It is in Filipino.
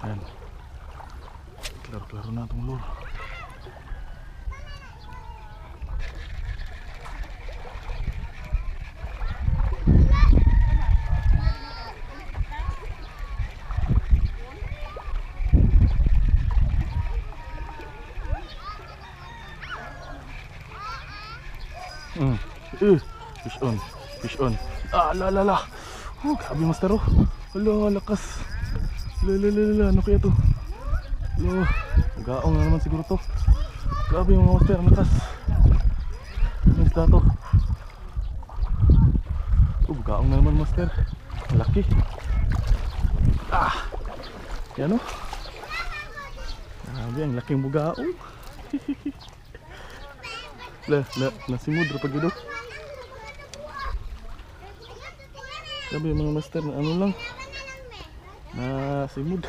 Ayan. Klaro-klaro na itong lure. Fish on, fish on. Ah, la. Grabe master oh. Hala, lakas. La, ano kaya to? Hala, gaong na naman siguro to. Grabe mga master, lakas. Ano isda to? Gaong na naman master. Malaki. Ah, yan oh. Grabe, ang laking bugaong. Nasimudra pag ito. Sabi mga master na ano lang, nasimud.